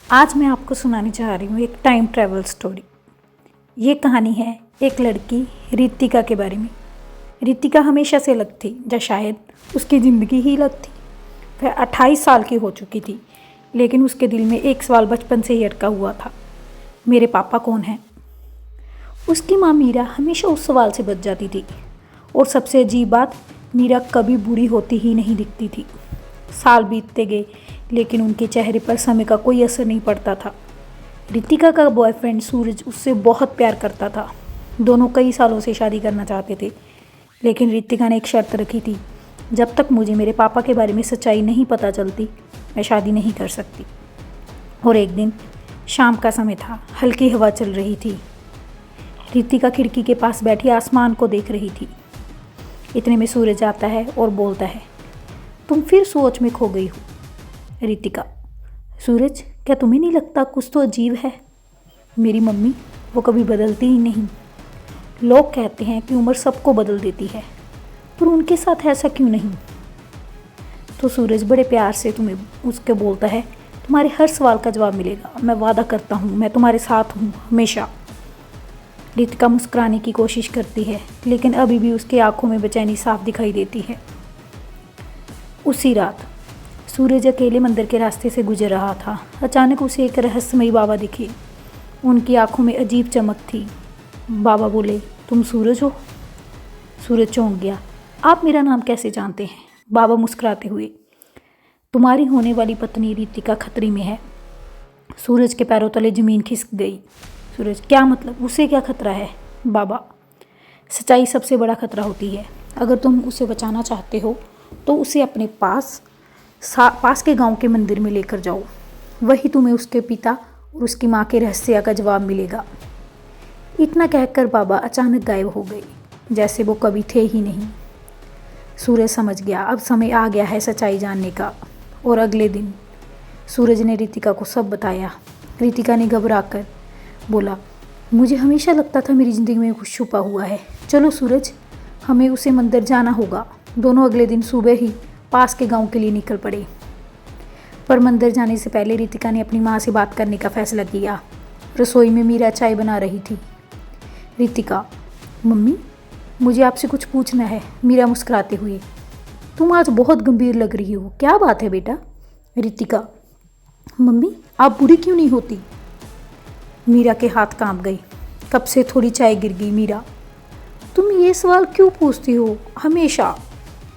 आज मैं आपको सुनाने जा रही हूँ एक टाइम ट्रैवल स्टोरी। ये कहानी है एक लड़की रितिका के बारे में। रितिका हमेशा से अलग थी, या शायद उसकी ज़िंदगी ही अलग थी। वह 28 साल की हो चुकी थी, लेकिन उसके दिल में एक सवाल बचपन से ही अटका हुआ था, मेरे पापा कौन हैं। उसकी माँ मीरा हमेशा उस सवाल से बच जाती थी। और सबसे अजीब बात, मीरा कभी बूढ़ी होती ही नहीं दिखती थी। साल बीतते गए, लेकिन उनके चेहरे पर समय का कोई असर नहीं पड़ता था। रितिका का बॉयफ्रेंड सूरज उससे बहुत प्यार करता था। दोनों कई सालों से शादी करना चाहते थे, लेकिन रितिका ने एक शर्त रखी थी, जब तक मुझे मेरे पापा के बारे में सच्चाई नहीं पता चलती, मैं शादी नहीं कर सकती। और एक दिन शाम का समय था, हल्की हवा चल रही थी। रितिका खिड़की के पास बैठी आसमान को देख रही थी। इतने में सूरज आता है और बोलता है, तुम फिर सोच में खो गई हो। रितिका, सूरज, क्या तुम्हें नहीं लगता कुछ तो अजीब है? मेरी मम्मी, वो कभी बदलती ही नहीं। लोग कहते हैं कि उम्र सबको बदल देती है, पर उनके साथ ऐसा क्यों नहीं? तो सूरज बड़े प्यार से तुम्हें उसके बोलता है, तुम्हारे हर सवाल का जवाब मिलेगा, मैं वादा करता हूँ, मैं तुम्हारे साथ हूँ हमेशा। रितिका मुस्कुराने की कोशिश करती है, लेकिन अभी भी उसकी आंखों में बेचैनी साफ दिखाई देती है। उसी रात सूरज अकेले मंदिर के रास्ते से गुजर रहा था। अचानक उसे एक रहस्यमयी बाबा दिखे। उनकी आंखों में अजीब चमक थी। बाबा बोले, तुम सूरज हो? सूरज चौंक गया। आप मेरा नाम कैसे जानते हैं? बाबा मुस्कुराते हुए, तुम्हारी होने वाली पत्नी रितिका खतरे में है। सूरज के पैरों तले जमीन खिसक गई। सूरज, क्या मतलब? उसे क्या खतरा है? बाबा, सच्चाई सबसे बड़ा खतरा होती है। अगर तुम उसे बचाना चाहते हो तो उसे अपने पास के गांव के मंदिर में लेकर जाओ। वही तुम्हें उसके पिता और उसकी माँ के रहस्य का जवाब मिलेगा। इतना कहकर बाबा अचानक गायब हो गए, जैसे वो कभी थे ही नहीं। सूरज समझ गया, अब समय आ गया है सच्चाई जानने का। और अगले दिन सूरज ने रितिका को सब बताया। रितिका ने घबराकर बोला, मुझे हमेशा लगता था मेरी ज़िंदगी में कुछ छुपा हुआ है। चलो सूरज, हमें उसे मंदिर जाना होगा। दोनों अगले दिन सुबह ही पास के गांव के लिए निकल पड़े। पर मंदिर जाने से पहले रितिका ने अपनी माँ से बात करने का फैसला किया। रसोई में मीरा चाय बना रही थी। रितिका, मम्मी, मुझे आपसे कुछ पूछना है। मीरा मुस्कुराते हुए, तुम आज बहुत गंभीर लग रही हो, क्या बात है बेटा? रितिका, मम्मी, आप बुरी क्यों नहीं होती? मीरा के हाथ कांप गए। कप से थोड़ी चाय गिर गई। मीरा, तुम ये सवाल क्यों पूछती हो हमेशा?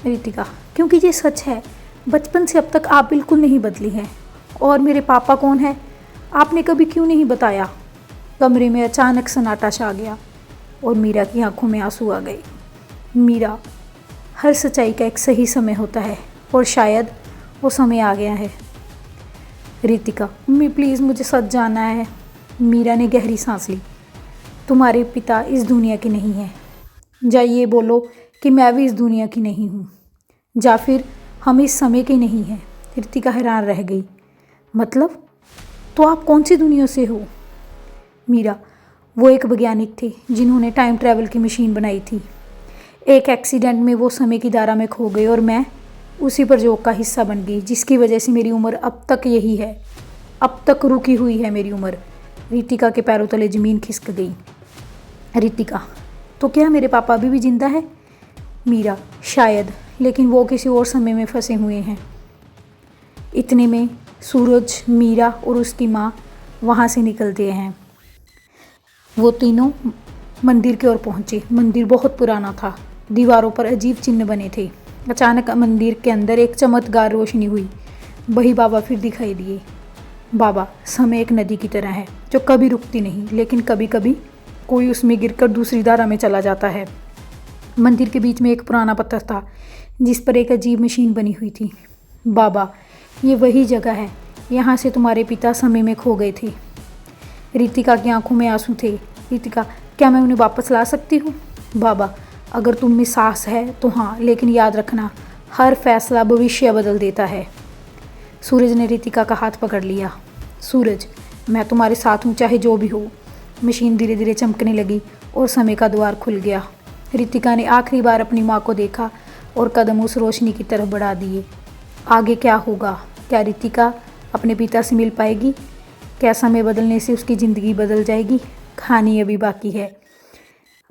रितिका, क्योंकि ये सच है, बचपन से अब तक आप बिल्कुल नहीं बदली हैं। और मेरे पापा कौन है, आपने कभी क्यों नहीं बताया? कमरे में अचानक सन्नाटा छा गया और मीरा की आंखों में आंसू आ गए। मीरा, हर सच्चाई का एक सही समय होता है, और शायद वो समय आ गया है। रितिका, मम्मी प्लीज़, मुझे सच जानना है। मीरा ने गहरी सांस ली। तुम्हारे पिता इस दुनिया के नहीं हैं। या ये बोलो कि मैं भी इस दुनिया की नहीं हूँ, या फिर हम इस समय के नहीं हैं। रितिका हैरान रह गई। मतलब, तो आप कौन सी दुनिया से हो? मीरा, वो एक वैज्ञानिक थे जिन्होंने टाइम ट्रैवल की मशीन बनाई थी। एक एक्सीडेंट में वो समय की धारा में खो गए और मैं उसी प्रयोग का हिस्सा बन गई, जिसकी वजह से मेरी उम्र अब तक यही है। अब तक रुकी हुई है मेरी उम्र। रितिका के पैरों तले ज़मीन खिसक गई। रितिका, तो क्या मेरे पापा अभी भी जिंदा है? मीरा, शायद, लेकिन वो किसी और समय में फंसे हुए हैं। इतने में सूरज, मीरा और उसकी माँ वहाँ से निकलते हैं। वो तीनों मंदिर की ओर पहुँचे। मंदिर बहुत पुराना था, दीवारों पर अजीब चिन्ह बने थे। अचानक मंदिर के अंदर एक चमत्कार रोशनी हुई। वही बाबा फिर दिखाई दिए। बाबा, समय एक नदी की तरह है जो कभी रुकती नहीं, लेकिन कभी कभी कोई उसमें गिरकर दूसरी धारा में चला जाता है। मंदिर के बीच में एक पुराना पत्थर था, जिस पर एक अजीब मशीन बनी हुई थी। बाबा, ये वही जगह है, यहाँ से तुम्हारे पिता समय में खो गए थे। रितिका की आंखों में आंसू थे। रितिका, क्या मैं उन्हें वापस ला सकती हूँ? बाबा, अगर तुम में साहस है तो हाँ, लेकिन याद रखना, हर फैसला भविष्य बदल देता है। सूरज ने रितिका का हाथ पकड़ लिया। सूरज, मैं तुम्हारे साथ हूँ, चाहे जो भी हो। मशीन धीरे धीरे चमकने लगी और समय का द्वार खुल गया। रितिका ने आखिरी बार अपनी माँ को देखा और कदम उस रोशनी की तरफ बढ़ा दिए। आगे क्या होगा? क्या रितिका अपने पिता से मिल पाएगी, क्या समय बदलने से उसकी ज़िंदगी बदल जाएगी? कहानी अभी बाकी है।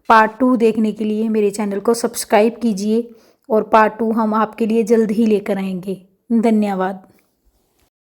पार्ट 2 देखने के लिए मेरे चैनल को सब्सक्राइब कीजिए और पार्ट 2 हम आपके लिए जल्द ही लेकर आएंगे। धन्यवाद।